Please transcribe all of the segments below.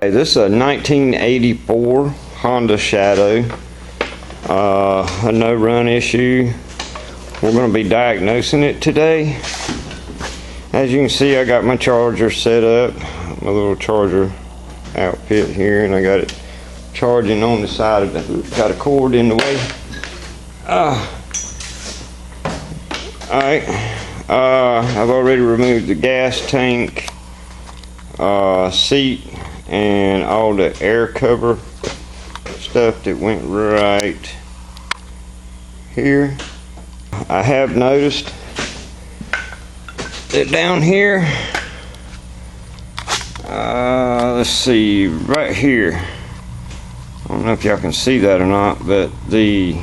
Hey, this is a 1984 Honda Shadow, a no-run issue. We're going to be diagnosing it today. As you can see, I got my charger set up, my little charger outfit here, and I got it charging on the side of it. Got a cord in the way. Alright, I've already removed the gas tank, seat, and all the air cover stuff that went right here. I have noticed that down here, let's see, right here, I don't know if y'all can see that or not, but the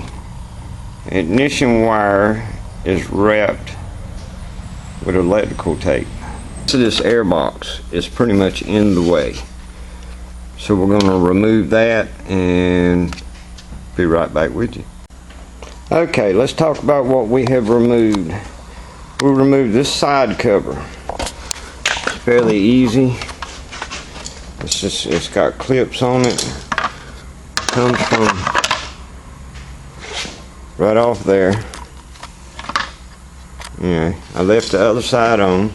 ignition wire is wrapped with electrical tape. So this air box is pretty much in the way. So we're going to remove that and be right back with you. Okay, let's talk about what we have removed. We removed this side cover. It's fairly easy. It's got clips on it. Comes from right off there. Yeah, I left the other side on.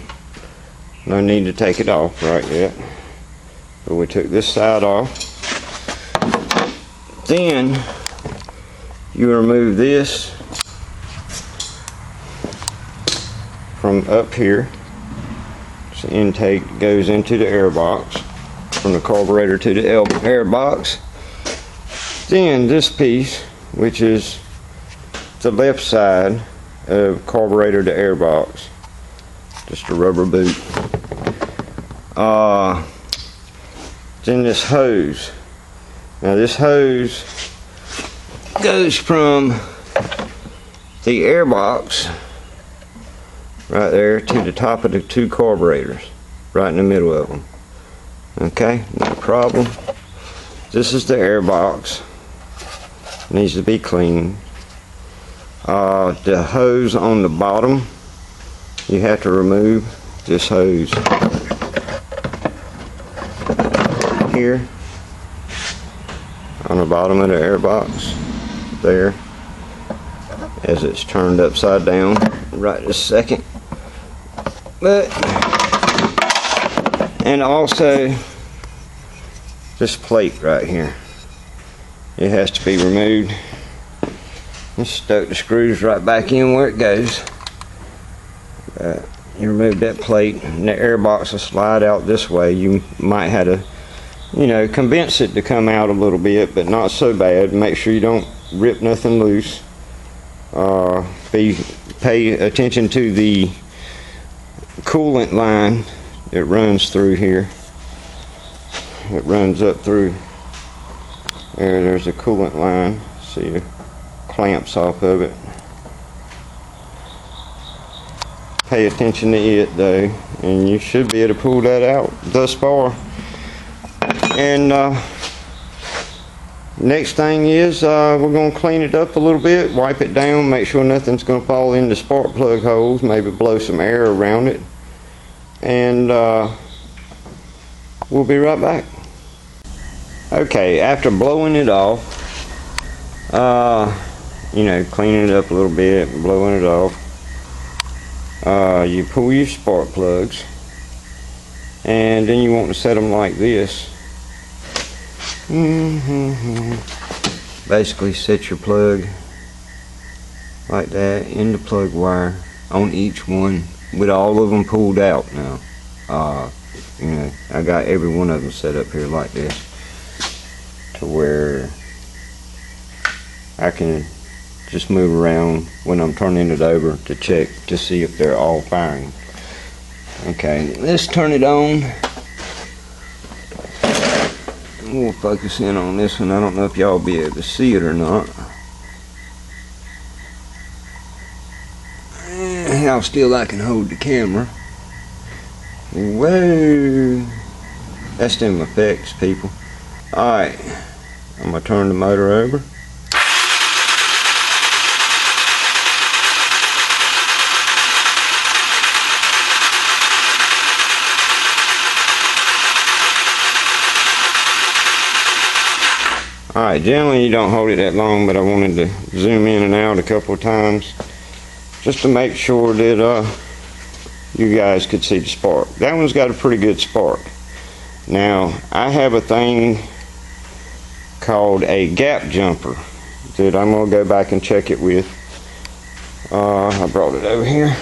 No need to take it off right yet. But we took this side off. Then you remove this from up here. So intake goes into the air box, from the carburetor to the air box. Then this piece, which is the left side of carburetor to air box, just a rubber boot. Then this hose. Now this hose goes from the air box right there to the top of the two carburetors, right in the middle of them. Okay, no problem. This is the air box. Needs to be cleaned. The hose on the bottom, you have to remove this hose here on the bottom of the air box there, as it's turned upside down right this second. And also this plate right here, it has to be removed. Just stoke the screws right back in where it goes. You remove that plate and the air box will slide out this way. You might have to, you know, convince it to come out a little bit, but not so bad. Make sure you don't rip nothing loose. Pay attention to the coolant line that runs through here. It runs up through there. There's a coolant line. See the clamps off of it. Pay attention to it though, and you should be able to pull that out thus far. And next thing is we're going to clean it up a little bit, wipe it down, make sure nothing's going to fall in the spark plug holes, maybe blow some air around it, and we'll be right back. Okay, after blowing it off, you know, cleaning it up a little bit, blowing it off, you pull your spark plugs, and then you want to set them like this. Basically set your plug like that in the plug wire on each one, with all of them pulled out now. You know, I got every one of them set up here like this, to where I can just move around when I'm turning it over to check to see if they're all firing. Okay, let's turn it on. We'll focus in on this one. I don't know if y'all will be able to see it or not. How still I can hold the camera. Whoa, that's them effects, people. Alright, I'm going to turn the motor over. Alright, generally you don't hold it that long, but I wanted to zoom in and out a couple of times just to make sure that you guys could see the spark. That one's got a pretty good spark. Now, I have a thing called a gap jumper that I'm going to go back and check it with. I brought it over here.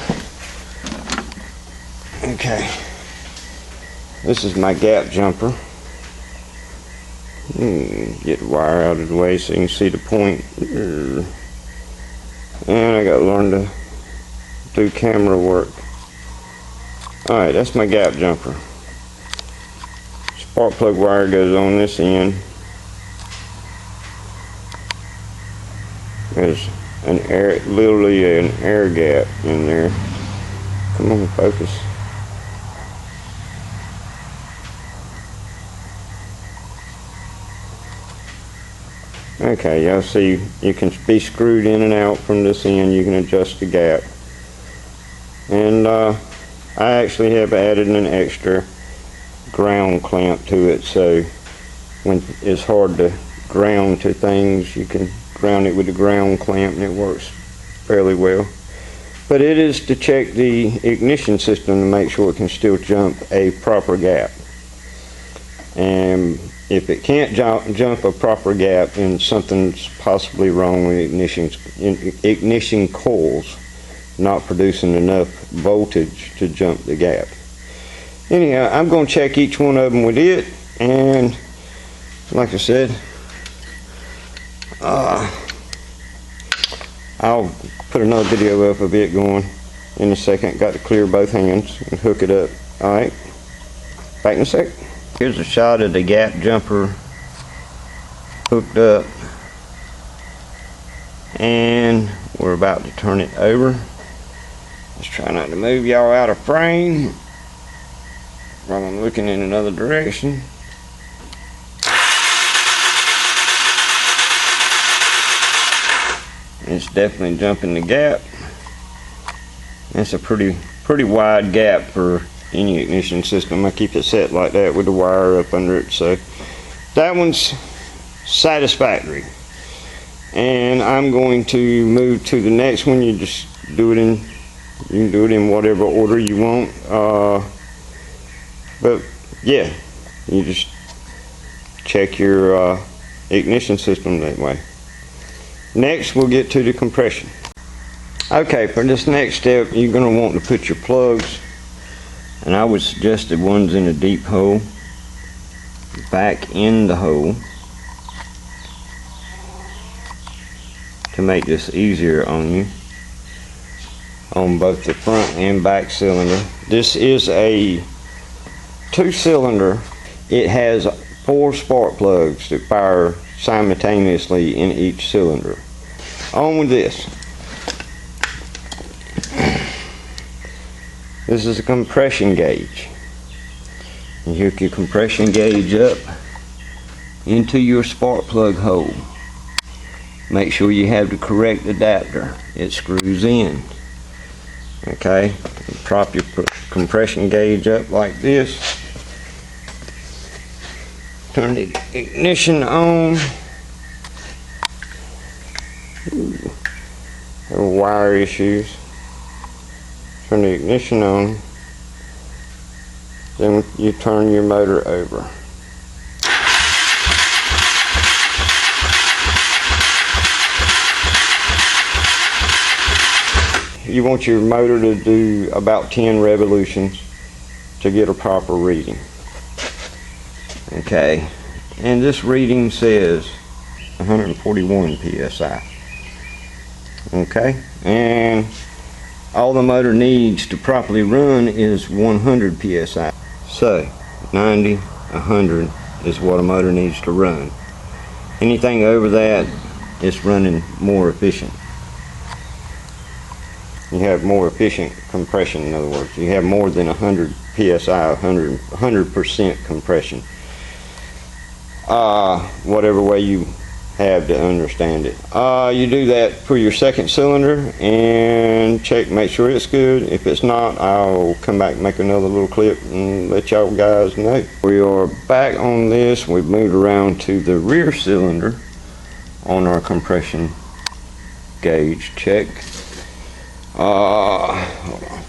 Okay. This is my gap jumper. Get the wire out of the way so you can see the point. And I got to learn to do camera work. Alright, that's my gap jumper. Spark plug wire goes on this end. There's literally an air gap in there. Come on, focus. Okay, y'all see you can be screwed in and out from this end. You can adjust the gap. And I actually have added an extra ground clamp to it, so when it's hard to ground to things, you can ground it with the ground clamp and it works fairly well. But it is to check the ignition system to make sure it can still jump a proper gap. And if it can't jump a proper gap, then something's possibly wrong with ignition coils not producing enough voltage to jump the gap. Anyhow, I'm going to check each one of them with it, and like I said, I'll put another video up of it going in a second. Got to clear both hands and hook it up. Alright, back in a sec. Here's a shot of the gap jumper hooked up, and we're about to turn it over. Let's try not to move y'all out of frame while I'm looking in another direction. It's definitely jumping the gap. It's a pretty wide gap for any ignition system. I keep it set like that with the wire up under it, so that one's satisfactory. And I'm going to move to the next one. You just do it in, you can do it in whatever order you want. But yeah, you just check your ignition system that way. Next, we'll get to the compression. Okay, for this next step, you're going to want to put your plugs, and I would suggest the ones in a deep hole, back in the hole to make this easier on you, on both the front and back cylinder. This is a 2-cylinder. It has 4 spark plugs that fire simultaneously in each cylinder. On with this. This is a compression gauge. You hook your compression gauge up into your spark plug hole. Make sure you have the correct adapter. It screws in. Okay, prop your compression gauge up like this. Turn the ignition on. There are wire issues. Turn the ignition on. Then you turn your motor over. You want your motor to do about 10 revolutions to get a proper reading. Okay, and this reading says 141 psi. Okay, and all the motor needs to properly run is 100 psi. So 90, 100 is what a motor needs to run. Anything over that, it's running more efficient. You have more efficient compression, in other words. You have more than 100 psi, 100% compression. Whatever way you have to understand it. You do that for your second cylinder and check, make sure it's good. If it's not, I'll come back and make another little clip and let y'all guys know. We are back on this. We've moved around to the rear cylinder on our compression gauge check. Hold on.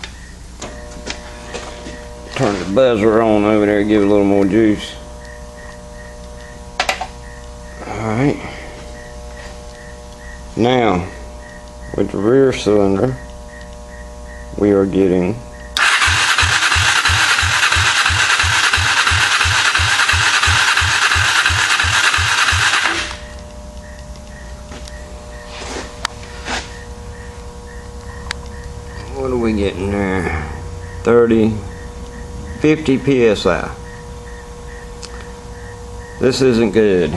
Turn the buzzer on over there, give it a little more juice. Alright. Now, with the rear cylinder, we are getting what are we getting there? 50 psi. This isn't good.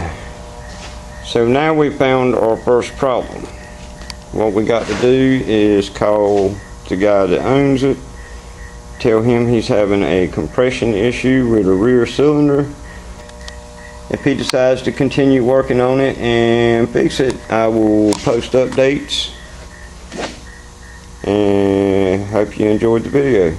So now we found our first problem. What we got to do is call the guy that owns it, tell him he's having a compression issue with the rear cylinder. If he decides to continue working on it and fix it, I will post updates. And hope you enjoyed the video.